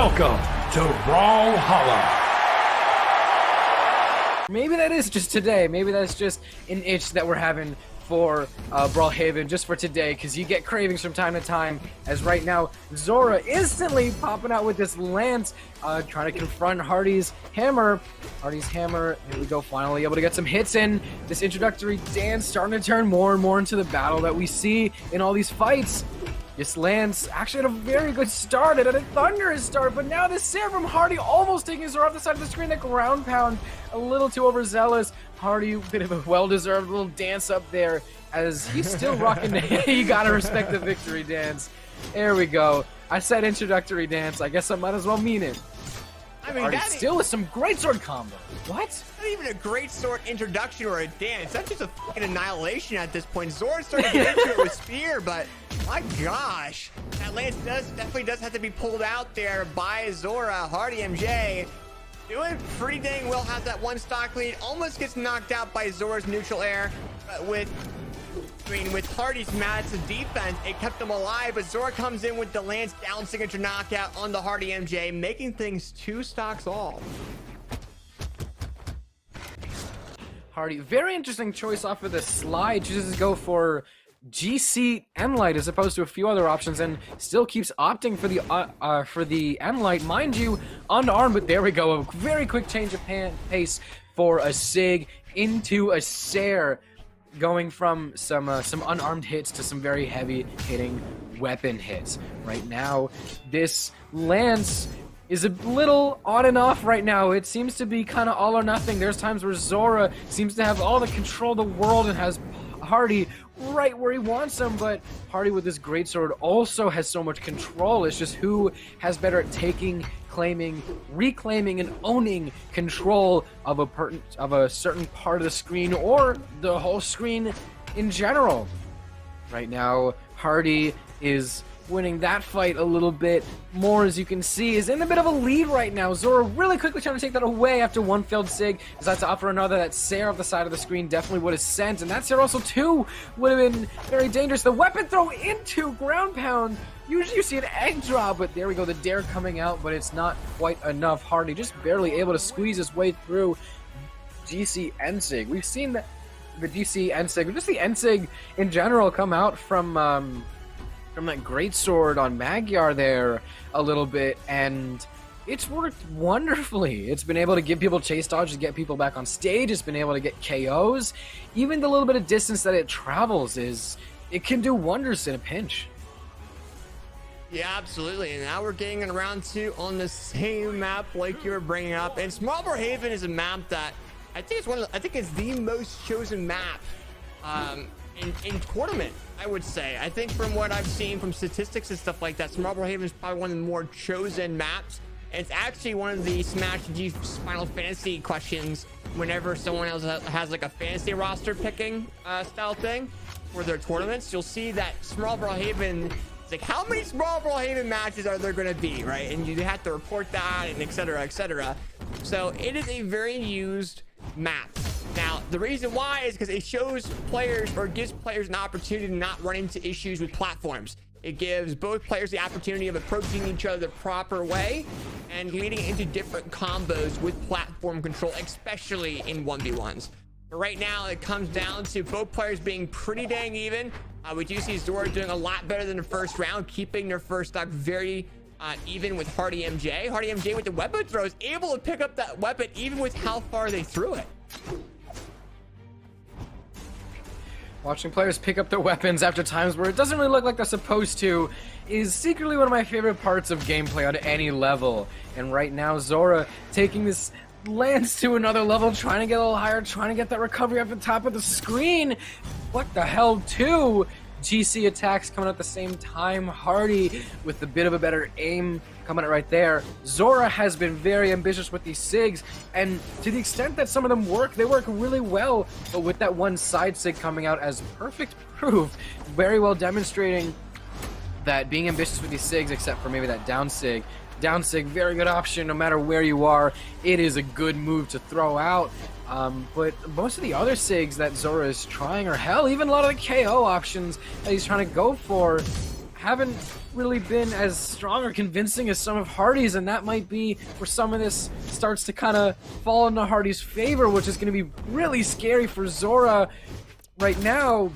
Welcome to Vodhalla. Maybe that is just today. Maybe that's just an itch that we're having for Brawlhaven just for today, because you get cravings from time to time. As right now, Zxxora instantly popping out with this lance, trying to confront Hardy's hammer. Hardy's hammer, here we go, finally able to get some hits in. This introductory dance starting to turn more and more into the battle that we see in all these fights. This Lance actually had a very good start, and a thunderous start, but now this Sarah from Hardy almost taking his off the side of the screen. The ground pound a little too overzealous. Hardy, bit of a well-deserved little dance up there, as he's still rocking the you gotta respect the victory dance. There we go. I said introductory dance, I guess I might as well mean it. I mean, Hardy still with some great sword combo. What? Not even a great sword introduction or a dance. That's just a fucking annihilation at this point. Zora started to get into it with spear, but my gosh, that lance definitely does have to be pulled out there by Zxxora. HardyMJ doing pretty dang well, has that one stock lead, almost gets knocked out by Zora's neutral air, but with Hardy's massive defense, it kept them alive, but Zxxora comes in with the Lance down signature knockout on the HardyMJ, making things 2 stocks all. Hardy, very interesting choice off of the slide. Chooses to go for GC Enlight as opposed to a few other options, and still keeps opting for the Enlight, mind you, unarmed. But there we go, a very quick change of pace for a Sig into a Sair, going from some unarmed hits to some very heavy hitting weapon hits. Right now, this Lance is a little on and off right now. It seems to be kind of all or nothing. There's times where Zxxora seems to have all the control of the world and has Hardy right where he wants him, but Hardy with this greatsword also has so much control. It's just who has better at taking, claiming, reclaiming, and owning control of a certain part of the screen, or the whole screen in general. Right now, Hardy is winning that fight a little bit more, as you can see, is in a bit of a lead right now. Zxxora really quickly trying to take that away after one failed Sig. Decides to offer another. That Sair off the side of the screen definitely would have sent, and that Sair also too would have been very dangerous. The weapon throw into ground pound. Usually you see an egg drop, but there we go, the dare coming out, but it's not quite enough. Hardy just barely able to squeeze his way through GC Nsig. We've seen the GC Nsig, just the Nsig in general, come out from that great sword on Magyar there a little bit, and it's worked wonderfully. It's been able to give people chase dodges, get people back on stage. It's been able to get KOs. Even the little bit of distance that it travels it can do wonders in a pinch. Yeah, absolutely. And now we're getting in round 2 on the same map like you were bringing up. And Small Brawlhaven is a map that I think it's the most chosen map in tournament, I would say. I think from what I've seen from statistics and stuff like that, Small Brawlhaven is probably one of the more chosen maps. And it's actually one of the Smash G Final Fantasy questions whenever someone else has like a fantasy roster picking style thing for their tournaments. You'll see that Small Brawlhaven, it's like, how many Small Brawlhaven matches are there going to be, right? And you have to report that, and etc, etc. So it is a very used map. Now, the reason why is because it shows players, or gives players, an opportunity to not run into issues with platforms. It gives both players the opportunity of approaching each other the proper way and leading into different combos with platform control, especially in 1v1s. But right now, it comes down to both players being pretty dang even. We do see Zxxora doing a lot better than the first round, keeping their first stock very even with HardyMJ. HardyMJ with the weapon throws, able to pick up that weapon even with how far they threw it. Watching players pick up their weapons after times where it doesn't really look like they're supposed to is secretly one of my favorite parts of gameplay on any level. And right now, Zxxora taking this Lance to another level, trying to get a little higher, trying to get that recovery up the top of the screen. What the hell, too? GC attacks coming at the same time. Hardy with a bit of a better aim coming out right there. Zxxora has been very ambitious with these Sigs, and to the extent that some of them work, they work really well. But with that one side Sig coming out as perfect proof, very well demonstrating that being ambitious with these Sigs, except for maybe that down Sig, very good option no matter where you are. It is a good move to throw out. But most of the other Sigs that Zxxora is trying, or hell, even a lot of the KO options that he's trying to go for, haven't really been as strong or convincing as some of Hardy's, and that might be where some of this starts to kind of fall into Hardy's favor, which is going to be really scary for Zxxora right now.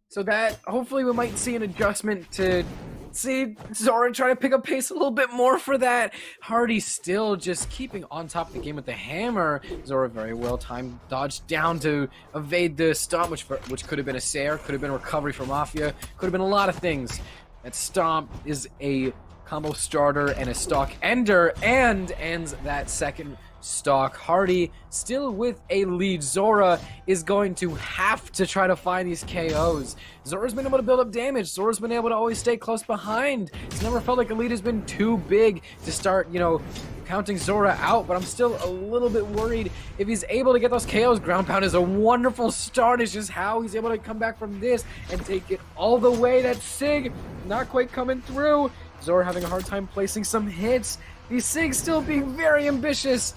So that hopefully we might see an adjustment to see Zxxora try to pick up pace a little bit more for that. Hardy still just keeping on top of the game with the hammer. Zxxora very well timed dodged down to evade the stomp, which could have been a Sair, could have been a recovery for Mafia, could have been a lot of things. That stomp is a combo starter and a stock ender, and ends that second stock. Hardy still with a lead. Zxxora is going to have to try to find these KOs. Zora's been able to build up damage. Zora's been able to always stay close behind. It's never felt like a lead has been too big to start, you know, counting Zxxora out, but I'm still a little bit worried if he's able to get those KOs. Ground pound is a wonderful start. It's just how he's able to come back from this and take it all the way. That Sig not quite coming through. Zxxora having a hard time placing some hits. These Sigs still being very ambitious.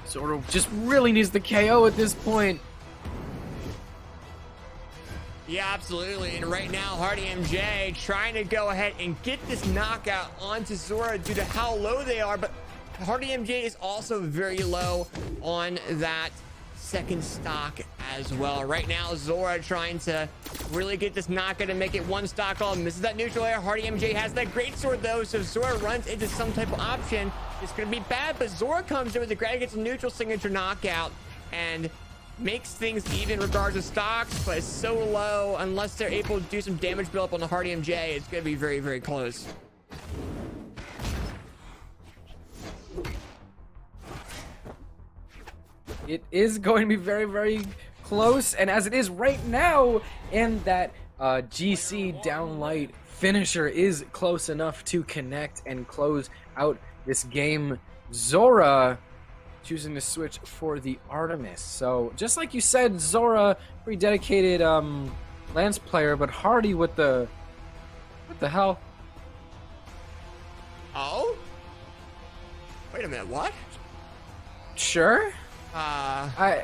Zxxora just really needs the KO at this point. Yeah, absolutely. And right now, HardyMJ trying to go ahead and get this knockout onto Zxxora due to how low they are. But HardyMJ is also very low on that second stock as well. Right now, Zxxora trying to really get this knockout and make it one stock all. Misses that neutral air. HardyMJ has that great sword though, so if Zxxora runs into some type of option, it's going to be bad. But Zxxora comes in with the grab, gets a neutral signature knockout and makes things even regardless of stocks, but it's so low unless they're able to do some damage build up on the HardyMJ. It's going to be very, very close. It is going to be very, very close, and as it is right now, and that GC downlight finisher is close enough to connect and close out this game. Zxxora choosing to switch for the Artemis. So just like you said, Zxxora, pretty dedicated Lance player, but Hardy with the... What the hell? Oh? Wait a minute, what? Sure? I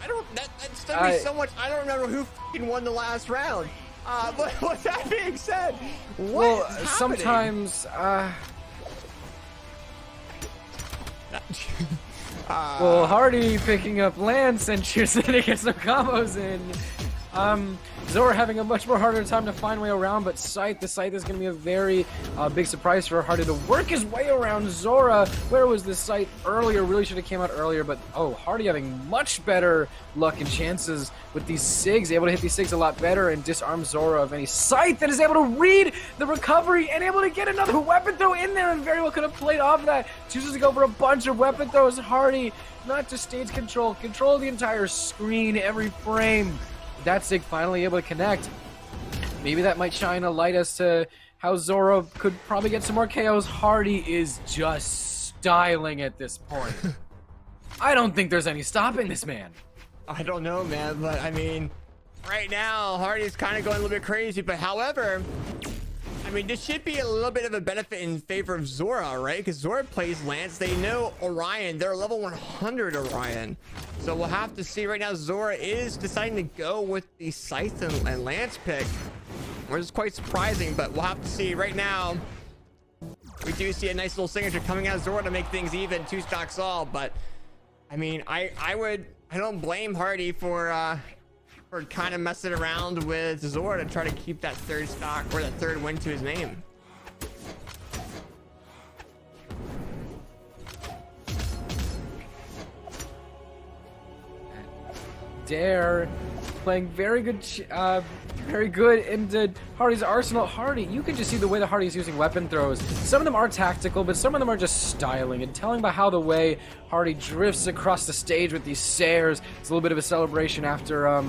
don't, that's me so much, I don't remember who f***ing won the last round. But with that being said, what is happening? Sometimes, well, Hardy picking up Lance and choosing to get some combos in. Zxxora having a much more harder time to find way around, but the Scythe is going to be a very big surprise for Hardy to work his way around Zxxora. Where was this Scythe earlier? Really should have came out earlier, but oh, Hardy having much better luck and chances with these Sigs, able to hit these Sigs a lot better and disarm Zxxora of any Scythe, that is able to read the recovery and able to get another weapon throw in there, and very well could have played off that. Chooses to go for a bunch of weapon throws. Hardy, not just stage control the entire screen, every frame. That Sig finally able to connect. Maybe that might shine a light as to how Zxxora could probably get some more KOs. Hardy is just styling at this point. I don't think there's any stopping this man. I don't know, man, but I mean, right now, Hardy's kind of going a little bit crazy, but however, I mean, this should be a little bit of a benefit in favor of Zxxora, right? Because Zxxora plays Lance. They know Orion. They're level 100 Orion. So we'll have to see. Right now, Zxxora is deciding to go with the Scythe and Lance pick, which is quite surprising, but we'll have to see. Right now, we do see a nice little signature coming out of Zxxora to make things even, 2 stocks all. But, I mean, I don't blame Hardy for kind of messing around with Zxxora to try to keep that third stock or that third win to his name. Dare playing very good into Hardy's arsenal. Hardy, you can just see the way that Hardy is using weapon throws. Some of them are tactical, but some of them are just styling and telling by how the way Hardy drifts across the stage with these Sairs. It's a little bit of a celebration after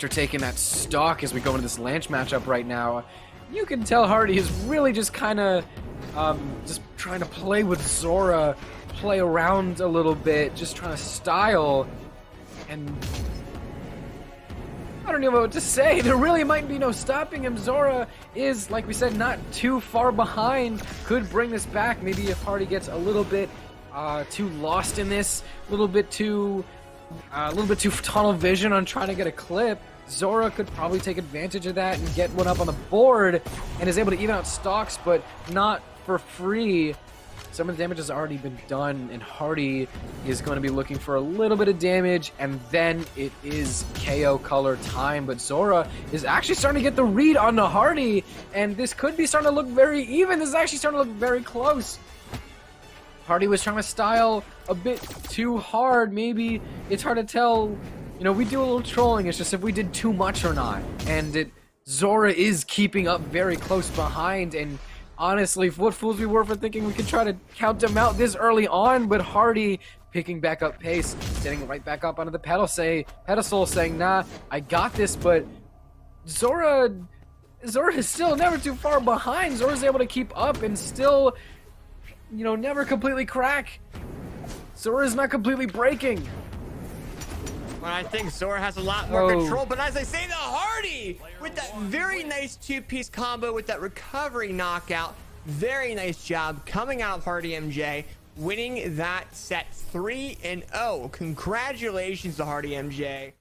taking that stock as we go into this Lance matchup right now. You can tell Hardy is really just kind of just trying to play with Zxxora, play around a little bit, just trying to style, and I don't even know what to say. There really might be no stopping him. Zxxora is, like we said, not too far behind, could bring this back. Maybe if Hardy gets a little bit too lost in this, a little bit too tunnel vision on trying to get a clip. Zxxora could probably take advantage of that and get one up on the board and is able to even out stocks, but not for free. Some of the damage has already been done, and Hardy is going to be looking for a little bit of damage, and then it is KO color time. But Zxxora is actually starting to get the read on the Hardy, and this could be starting to look very even. This is actually starting to look very close. Hardy was trying to style a bit too hard. Maybe it's hard to tell. You know, we do a little trolling. It's just if we did too much or not. And Zxxora is keeping up very close behind, and honestly, what fools we were for thinking we could try to count them out this early on, but Hardy picking back up pace, standing right back up onto the pedestal, saying, nah, I got this, but Zxxora is still never too far behind. Zora's able to keep up and still, you know, never completely crack. Zxxora is not completely breaking. Well, I think Zxxora has a lot more control, but as I say, the Hardy with that very nice two-piece combo with that recovery knockout. Very nice job coming out of HardyMJ, winning that set 3-0. Congratulations to HardyMJ.